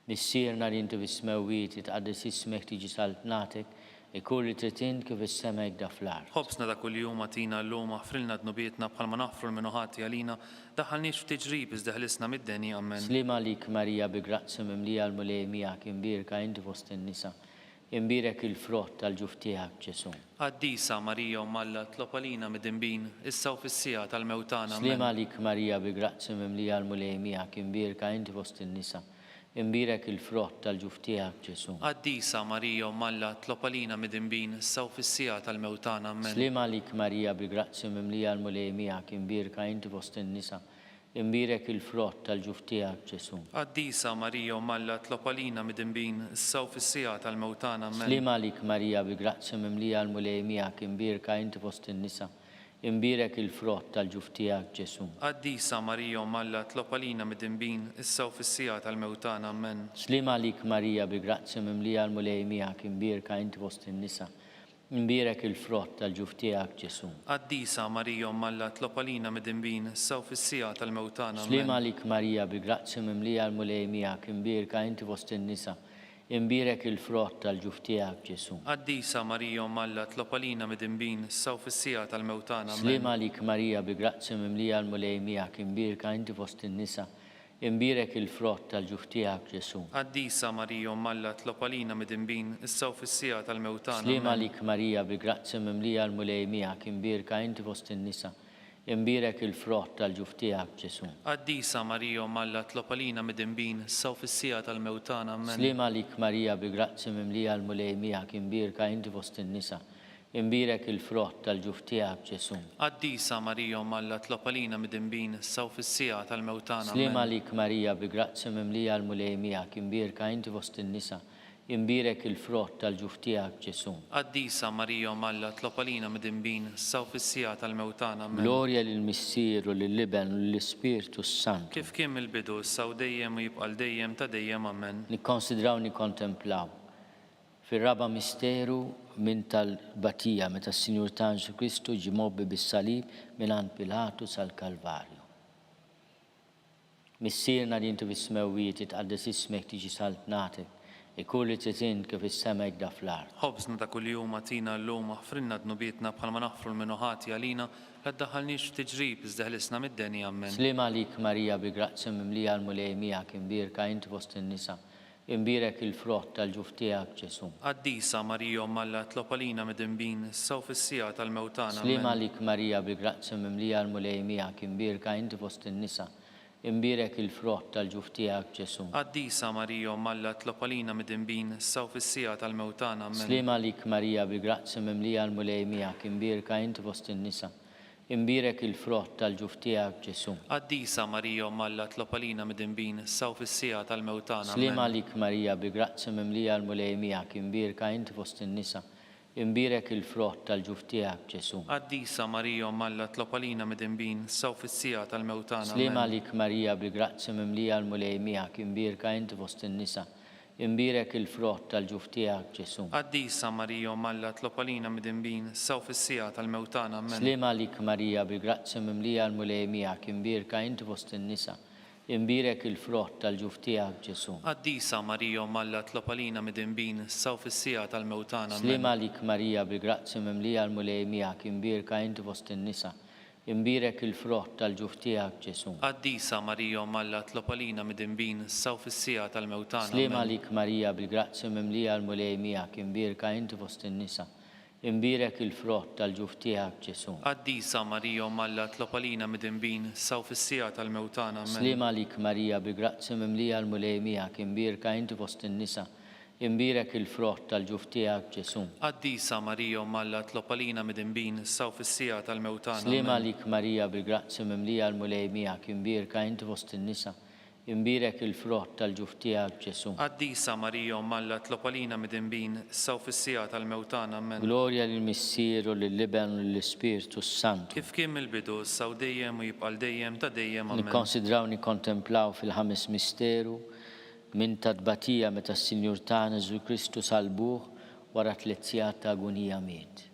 Missierna li inti fis-smewwiet tqaddis ismek tiġi saltnatek, ikulli trid kif is-semek da fl-art. Ħobsna ta' kuljum matina llum aħfrilna dnubietna bħalma naħfru l-minuħati għalina daħalniex f'tiġrib iżda ħlisna mid-denja amen. Slim għalik Marija bi-grazzja mimlija l-mulej miegħek, imbirka inti fost in-nisa, imbirek il-frott tal-ġuf tiegħek Ġesu. Qaddisa Marija u Malla tlob għalina midinbin issa u fis-sija tal-mewtana Slim amen. għalik Marija bi-grazzja mimlija l-mulej miegħek, imbirka inti fost in-nisa, imbirek il-frott tal-ġuf tiegħek Ġesu. Qaddisa Marija u Malla tlob għalina midinbin issa u fis-sija tal-mewtana amen. Slim għalik Marija bi-grazzja mimlija l-mulej miegħek, imbirka inti fost in-nisa, imbirek il-frott tal-ġuf tiegħek Ġesu. Qaddisa Marija u Malla tlob għalina midinbin issa u fis-sija tal-mewtana amen. Slim għalik Marija bi-grazzja mimlija l-mulej miegħek, imbirka inti fost in-nisa, imbirek il-frott tal-ġuf tiegħek Ġesu. Qaddisa Marija u Malla tlob għalina midinbin issa u fis-sija tal-mewtana amen. Slim għalik Marija bi-grazzja mimlija l-mulej miegħek, imbirka inti fost in-nisa, imbirek il-frott tal-ġuf tiegħek Ġesu. Qaddisa Marija u Malla tlob għalina midinbin issa u fis-sija tal-mewtana Slim amen. għalik Marija bi-grazzja mimlija l-mulej miegħek, imbirka inti fost in-nisa, imbirek il-frott tal-ġuf tiegħek Ġesu. Qaddisa Marija Umm Alla, tlob għalina midinbin issa u fis-sija tal-mewtana. Slima għalik Marija bi grazzi mimlija l-mulej miegħek imbirka inti fost in-nisa, imbirek il-frott tal-ġuf tiegħek Ġesu. Qaddisa Marija Umm Alla, tlob għalina midinbin issa u fis-sija tal-mewtana. Slima għalik Marija bi grazzi mimlija l-mulej miegħek imbirka inti fost in-nisa, imbirek il-frott tal-ġuf tiegħek Ġesu. Qaddisa Marija Umm Alla, tlob għalina midinbin issa u fis-sija tal-mewtana. Slima għalik Marija bi grazzi mimlija l-mulej miegħek imbirka inti fost in-nisa, imbirek il-frott tal-ġuf tiegħek Ġesu. Qaddisa Marija Umm Alla, tlob għalina midinbin issa u fis-sija tal-mewtana. Slima għalik Marija bi grazzi mimlija l-mulej miegħek imbirka inti fost in-nisa, imbirek il-frott tal-ġuf tiegħek Ġesu. Qaddisa Marija Umm Alla, tlob għalina midinbin issa u fis-sija tal-mewtana. Glorja lill-Missier u lill-Liben u lill-Ispiritu Sant. Kif kien mill-bidu issa u dejjem u jibqa' dejjem ta' dejjem. Amen. Nikkonsidraw nikkontemplaw fir-raba misteru minn tal-batija meta s-Sinjur ta' Ġesu Kristu ġie mobbi bis-salib mingħand Pilatu sal-Kalvarju. Missierna li intu fis-smewijiet itqaddes ismek tiġi saltnatek, ikun li trid kif is-sema jgda fl-ard. Ħobżna ta' kuljum atina llum aħfrinna dnubietna bħalma naħfru l-minuħati għalina la ddaħħalniex f'tiġrib iżda ħlisna mid-denja. Amen. Slima għalik Marija bi grazzi mimlija l-mulej miegħek imbirka inti fost in-nisa, imbirek il-frott tal-ġuf tiegħek Ġesu. Qaddisa Marija Umm Alla, tlob għalina midinbin issa u fis-sija tal-mewtana. Slima għalik Marija bi grazzi mimlija l-mulej miegħek imbirka inti fost in-nisa, imbirek il-frott tal-ġuf tiegħek Ġesu. Qaddisa Marija Umm Alla, tlob għalina midinbin issa u fis-sija tal-mewtana. Slima għalik Marija bi grazzi mimlija l-mulej miegħek imbirka inti fost in-nisa, imbirek il-frott tal-ġuf tiegħek Ġesu. Qaddisa Marija Umm Alla, tlob għalina midinbin issa u fis-sija tal-mewtana. Slima għalik Marija bi grazzi mimlija l-mulej miegħek imbirka inti fost in-nisa, imbirek il-frott tal-ġuf tiegħek Ġesu. Qaddisa Marija Umm Alla, tlob għalina midinbin issa u fis-sija tal-mewtana. Slima għalik Marija bi grazzi mimlija l-mulej miegħek imbirka inti fost in-nisa, imbirek il-frott tal-ġuf tiegħek Ġesu. Qaddisa Marija Umm Alla, tlob għalina midinbin issa u fis-sija tal-mewtana. Slima għalik Marija bi grazzi mimlija l-mulej miegħek imbirka inti fost in-nisa, imbirek il-frott tal-ġuf tiegħek Ġesu. Qaddisa Marija Umm Alla, tlob għalina midinbin issa u fis-sija tal-mewtana. Slima għalik Marija bi grazzi mimlija l-mulej miegħek imbirka inti fost in-nisa, imbirek il-frott tal-ġuf tiegħek Ġesu. Qaddisa Marija Umm Alla, tlob għalina midinbin issa u fis-sija tal-mewtana. Slima għalik Marija bi grazzi mimlija l-mulej miegħek imbirka inti fost in-nisa, imbirek il-frott tal-ġuf tiegħek Ġesu. Qaddisa Marija Umm Alla, tlob għalina midinbin issa u fis-sija tal-mewtana. Slima għalik Marija bi grazzi mimlija l-mulej miegħek imbirka inti fost in-nisa, imbirek il-frott tal-ġuf tiegħek Ġesu. Qaddisa Marija Umm Alla, tlob għalina midinbin issa u fis-sija tal-mewtana. Slima għalik Marija bi grazzi mimlija l-mulej miegħek imbirka inti fost in-nisa, imbirek il-frott tal-ġuf tiegħek Ġesu. Qaddisa Marija Umm Alla, tlob għalina midinbin issa u fis-sija tal-mewtana. Amen. Glorja lill-Missier u lill-Liben u lill-Ispiritu Sant. Kif kien mill-bidu issa u dejjem u jibqa' dejjem ta' dejjem. Amen. Nikkonsidraw nikkontemplaw fil-ħames misteru minn tad-batija meta s-Sinjur tagħna Ġesu Kristu salbuh wara 3 sigħat ta' agonija miet.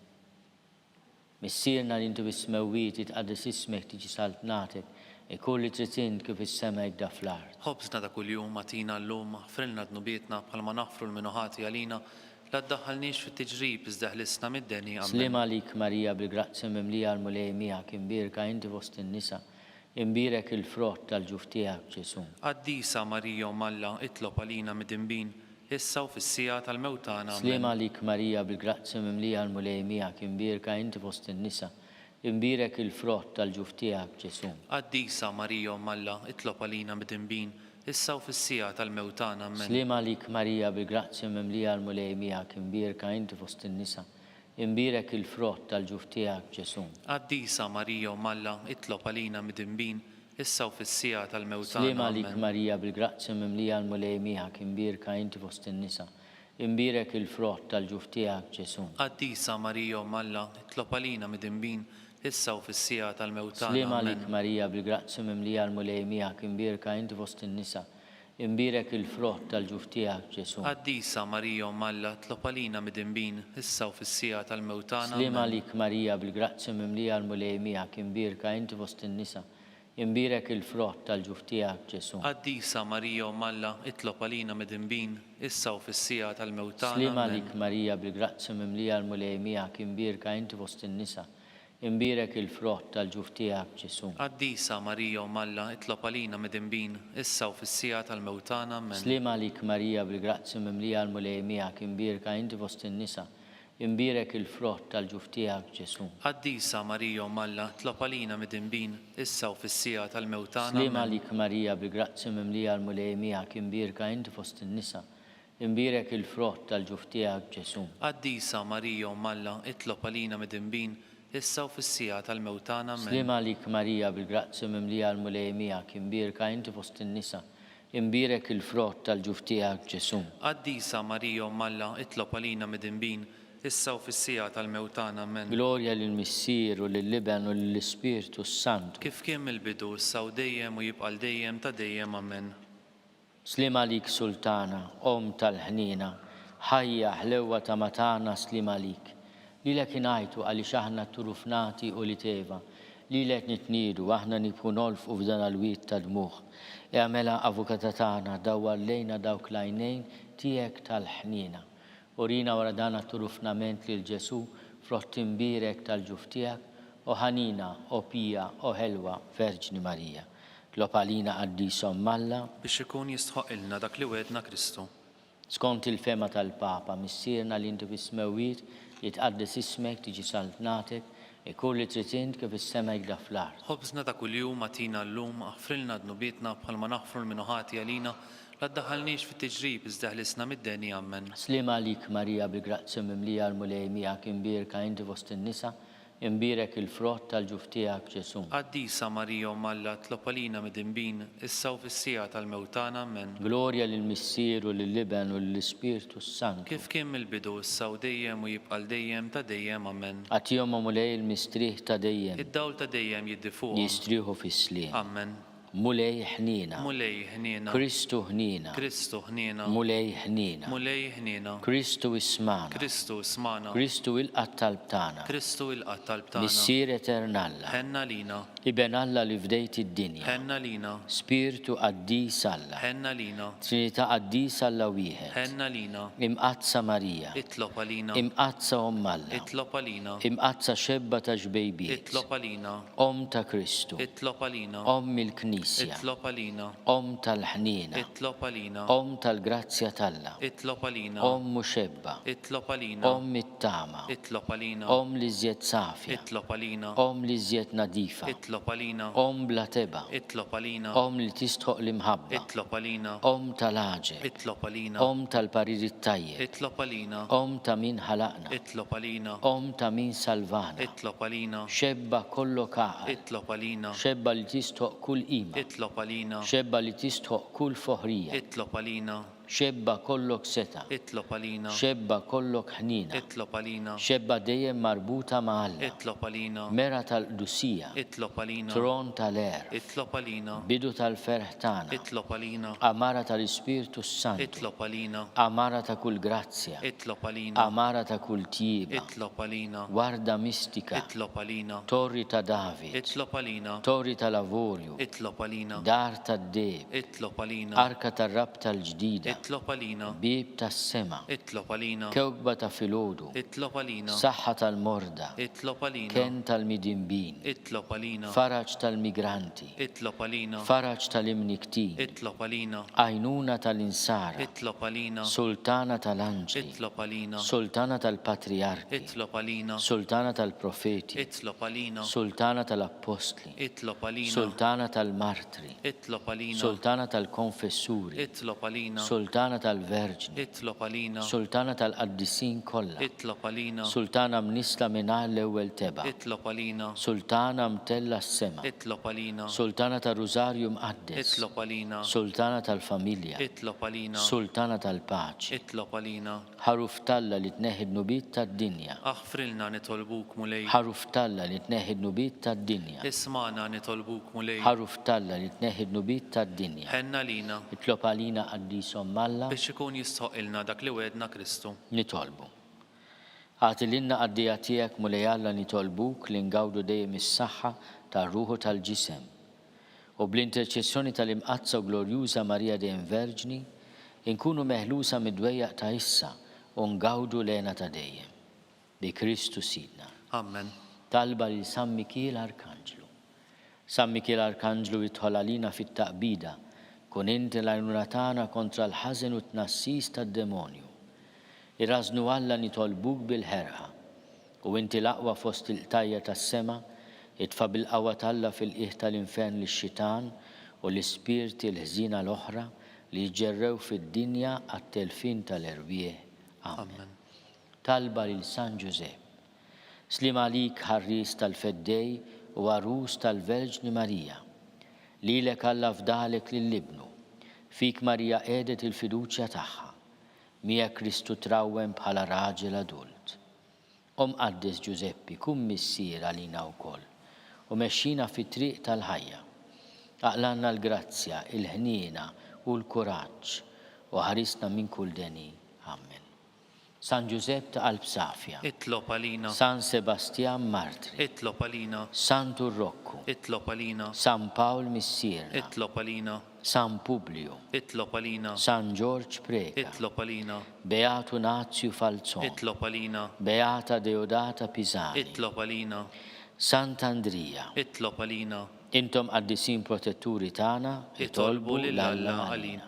Missierna li intu bis-smewijiet itqaddes ismek tiġi saltnatek, ikun li trid kif is-sema jgda fl-ard. Ħobżna ta' kuljum atina llum aħfrilna dnubietna bħalma naħfru l-minuħati għalina la ddaħħalniex fit-tiġrib iżda ħlisna mid-denja. Amen. Slima għalik Marija bi grazzi mimlija l-mulej miegħek imbirka inti fost in-nisa, imbirek il-frott tal-ġuf tiegħek Ġesu. Qaddisa Marija Umm Alla, itlob għalina midinbin issa u fis-sija tal-mewtana. Slima għalik Marija bi grazzi mimlija l-mulej miegħek imbirka inti fost in-nisa, imbirek il-frott tal-ġuf tiegħek Ġesu. Qaddisa Marija Umm Alla, itlob għalina midinbin issa u fis-sija tal-mewtana. Amen. Slima għalik Marija bi grazzi mimlija l-mulej miegħek imbirka inti fost in-nisa, imbirek il-frott tal-ġuf tiegħek Ġesu. Qaddisa Marija Umm Alla, itlob għalina midinbin issa u fis-sija tal-mewtana. Slima għalik Marija bi grazzi mimlija l-mulej miegħek imbirka inti fost in-nisa, imbirek il-frott tal-ġuf tiegħek Ġesu. Qaddisa Marija Umm Alla, itlob għalina midinbin issa u fis-sija tal-mewtana. Slima għalik Marija bi grazzi mimlija l-mulej miegħek imbirka inti fost in-nisa, imbirek il-frott tal-ġuf tiegħek Ġesu. Qaddisa Marija Umm Alla, tlob għalina midinbin issa u fis-sija tal-mewtana. Slima għalik Marija bil-grazzi mimlija l-mulej miegħek imbirka inti fost in-nisa, Imbirek il-frott tal-ġuf tiegħek Ġesu. Qaddisa Marija Umm Alla, itlob għalina midinbin, issa u fis-sija tal-mewtana. Slima Amen. lik Marija bil-grazzi mimlija l-mulej miegħek imbirka inti fost in-nisa. Imbirek il-frott tal-ġuf tiegħek Ġesu. Qaddisa Marija Umm Alla, itlob għalina midinbin, issa u fis-sija tal-mewtana. Amen. Slima lik Marija bil-grazzi mimlija l-mulej miegħek imbirka inti fost in-nisa. Imbirek il-frott tal-ġuf tiegħek Ġesu. Qaddisa Marija Umm Alla, itlob għalina midinbin, issa u fis-sija tal-mewtana. Slima Amen. lik Marija bil-grazzi mimlija l-mulej miegħek imbirka inti fost in-nisa. Imbirek il-frott tal-ġuf tiegħek Ġesu. Qaddisa Marija Umm Alla, itlob għalina midinbin, issa u fis-sija tal-mewtana. Amen. Slima lik Marija bil-grazzi mimlija l-mulej miegħek imbirka inti fost in-nisa. Imbirek il-frott tal-ġuf tiegħek Ġesu. Qaddisa Marija Umm Alla, itlob għalina midinbin, issa u fis-sija tal-mewtana. Amen. Glorja lill-Missier u lill-Liben u lill-Ispirtu Santu. Kif kien mill-bidu, issa u dejjem u jibqa' dejjem ta' dejjem. Amen. Slima lik Sultana, Om tal-ħnina, ħajja ħlewa ta' matana slima lik. Lilek ingħajtu għaliex aħna turufnati u li teva. Lilek nitniedu aħna nibħu nolfqu f'dan l-wiet ta' dmuħ. Eħmela avukata tagħna dawwar lejna dawk l-għajnejn tiegħek tal-ħnina. Urina wara dan turufnament lil Ġesu frott imbirek tal-ġuf tiegħek u ħanina u pija u ħelwa Verġni Marija. Tlob għalina Qaddisa Umm Alla Biex ikun jistħoq ilna dak li wedna Kristu. skont il-fema tal-Papa missierna li inti fis-smewiet jitqaddes ismek tiġi saltnatek ikun li trid int kif is-sema jgħidha fl-art. Ħobżna ta' kuljum atina llum, aħfrilna dnubietna bħalma naħfru l-minuħati għalina, la ddaħħalniex fit-tiġrib iżda ħlisna mid-deni. Amen. Slima lik Marija bil-grazzi mimlija l-mulej miegħek imbirka inti fost in-nisa, imbirek il-frott tal-ġuf tiegħek Ġesu. Qaddisa Marija Umm Alla, tlob għalina midinbin, issa u fis-sija tal-mewtana. Amen. Glorja lill-Missier u lill-Liben u lill-Ispirtu Santu. Kif kien mill-bidu, issa u dejjem u jibqa' dejjem ta' dejjem. Amen. Għatihom mulej il-mistrieħ ta' dejjem Id-dawl ta' dejjem jiddifuqhom. jistrieħu fis-sliem. Amen. Mulej ħnina, Mulej ħnina, Kristu ħnina, Kristu ħnina, mulej ħnina, mulej ħnina, Kristu ismana, Kristu smana, Kristu il-qattal btana, Kristu il-qatt tal-btana. Missier eternalla, Ħenna lina, Iben Alla li fdejt id-dinja, ħenna lina, Spiritu Qaddis Alla, ħenna lina, Trinità Qaddis Alla wieħed, ħenna lina, imqazza Marija, itlob għalina, imqazza Umm Alla, itlob għalina, imqazza xebba ta' ġbejbiet, itlob għalina, Om ta' Kristu, itlob għalina, Om il-Knisja, itlob għalina, Om tal-ħnina, itlob għalina, Om tal-grazzja Alla, itlob għalina, Om muxebba, itlob għalina, Om it-tama, itlob għalina, Om li żjed safja, itlob għalina, Om li żjed nadifa, itlob għalina, Om bla teba, itlob għalina, Om li tistħoq l-imħabba, itlob għalina, Om tal-aġeb, itlob għalina, Om tal-parir it-tajjeb, itlob għalina, Om ta' min ħalaqna, itlob għalina, Om ta' min salvana, itlob għalina, xebba kollok aqal, itlob għalina, xebba li tistħoq kull qima, itlob għalina, xebba li tistħoq kull foħrija, itlob għalina, xebba kollok seta, itlob għalina, xebba kollok ħnina, itlob għalina, xebba dejjem marbuta ma' Alla, itlob għalina, mera tal-qdusija, itlob għalina, tron tal-er, itlob għalina, bidu tal-ferħ tagħna, itlob għalina, amara tal-Ispirtu Santu, itlob għalina, amara ta' kull grazzja, itlob għalina, amara ta' kull tjieba, itlob għalina, warda mistika, itlob għalina, torri ta' David, itlob għalina, torri tal-avorju, itlob għalina, dar tad-deb, itlob għalina, arka tar-rab tal-ġdida, itlob għalina, bib tas-sema, itlob għalina, kewkba ta' filgħodu, itlob għalina, saħħa tal-morda, itlob għalina, ken tal-midinbin, itlob għalina, faraġ tal-migranti, itlob għalina, faraġ tal-imniktin, itlob għalina, għajnuna tal-insara, itlob għalina, sultana tal-anġli, itlob għalina, sultana tal-patriarki, itlob għalina, sultana tal-profeti, itlob għalina, sultana tal-apostli, itlob għalina, sultana tal-martri, itlob għalina, sultana tal-konfessuri, itlob għalina, sultana tal-verġni, itlob għalina, sultana tal-qaddisin kollha, itlob għalina, sultana mnisla minna l-ewwel teba, itlob għalina, sultana mtella s-sema, itlob għalina, sultana tal-Rużarju mqaddes, itlob għalina, sultana tal-familja, itlob għalina, sultana tal-paċi, itlob għalina, ħaruf talla li tneħid nubit tad-dinja, aħfrilna nitolbuk mulej, ħaruf talla li tneħid nubit tad-dinja, ismana nitolbuk mulej, ħaruf talla li tneħid nubit tad-dinja, ħenna lina, itlob għalina Qaddisa Umm Alla biex ikun jistħoq ilna dak li wedna Kristu. nitolbu. Għati l-inna għaddija tijak mulej Alla nitolbuk li ngawdu dejjem is-saħħa tar-ruħu tal-ġisem. u bl-interċessjoni tal-imqazza u glorjuża Marija dejjem Verġni, inkunu meħlusa mid-dwejjaq ta' issa u ngawdu lejna ta' dejjem. Bi Kristu Sidna. Amen. Talba li San Mikiel Arkanġlu. San Mikiel Arkanġlu jidħol għalina fit-taqbida, kun inti l-għajnuna tagħna kontra l-ħażen u t-nassis tad-demonju. Irrażnu Alla nitolbuk bil-ħerqa, u inti l-aqwa fost il-qtajja tas-sema, itfa' bil-qawwa talla fil-qiegħ tal-infern lix-xitan u l-ispirti l-ħżina l-oħra li jġerrew fid-dinja għat-telfin tal-erbieħ. Amen. Talba lil San Giuseppe. Slim għalik ħarris tal-feddej u għarus tal-Verġni Marija. Lilek Alla fdalek lill-ibnu. Fik Marija qiegħdet il-fiduċja tagħha. Mija Kristu trawwem bħala raġel adult. Qaddes Giuseppi, kun missier għalina wkoll u mexxina fit-triq tal-ħajja. Aqlanna l-grazzja, il-ħniena u l-kuraġġ u ħarisna minn kull deni. Amen. San Giuseppe ta' qalb safja. Itlob għalina. San Sebastian Martri. Itlob għalina. San Turrokku. Itlob għalina. San Paul Missierna. Itlob għalina. San Publio. Itlob għalina. San George Preka. Itlob għalina. Beatu Nazio Falzone. Itlob għalina. Beata Deodata Pisani. Itlob għalina. Sant'Andrija. Itlob għalina. Intom qaddisin protetturi tagħna, Itolbu lil Alla għalina.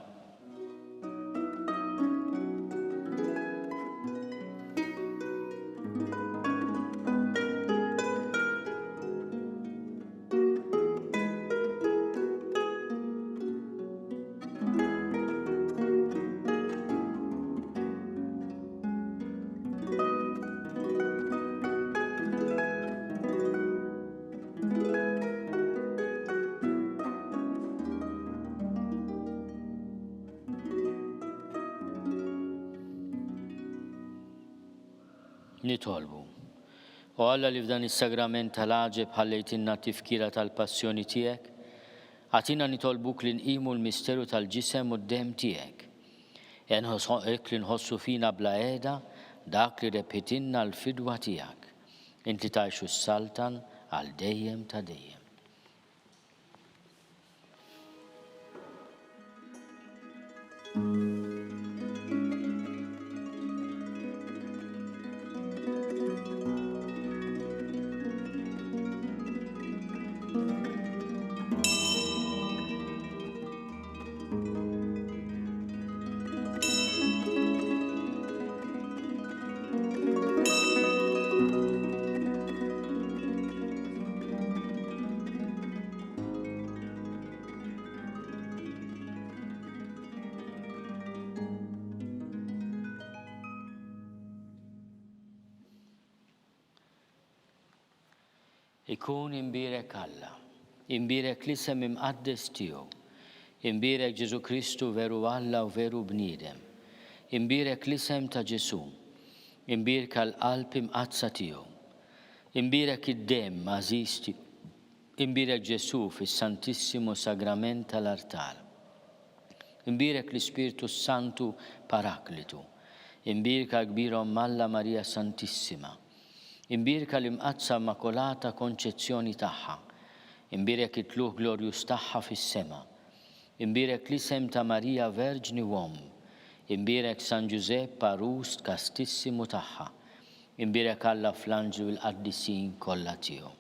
Nitolbu. U Alla li f'dan is-sagrament tal-għaġeb ħallejtinna tifkira tal-passjoni tiegħek, għatina nitolbuk li nqimu l-misteru tal-ġisem u d-dem tiegħek. Enħosqek li nħossu fina bla qiegħda dak li rebħitinna l-fidwa tiegħek. Inti tgħixu s-saltan għal dejjem ta' dejjem. Ikun imbirek Alla, imbirek l-isem imqaddes tiegħu, imbirek Ġesu Kristu veru Alla u veru bniedem, imbirek l-isem ta' Ġesu, imbirek l-qalb imqazza tiegħu, imbirek id-dem għażiż tiegħu, imbirek Ġesu fis-Santissimo Sagrament tal-Artar, imbirek l-Ispiritu Santu Paraklitu, imbirek kbira Alla Marija Santissima, imbirka l-imqazza Immakolata Konċezzjoni tagħha, imbirek it-tluħ glorjus tagħha fis-sema, imbirek l-isem ta' Marija Verġni Uomm, imbirek San Giuseppe Arus Kastissimu tagħha, imbirek Alla fl-anġlu l-qaddisin kollha tiegħu.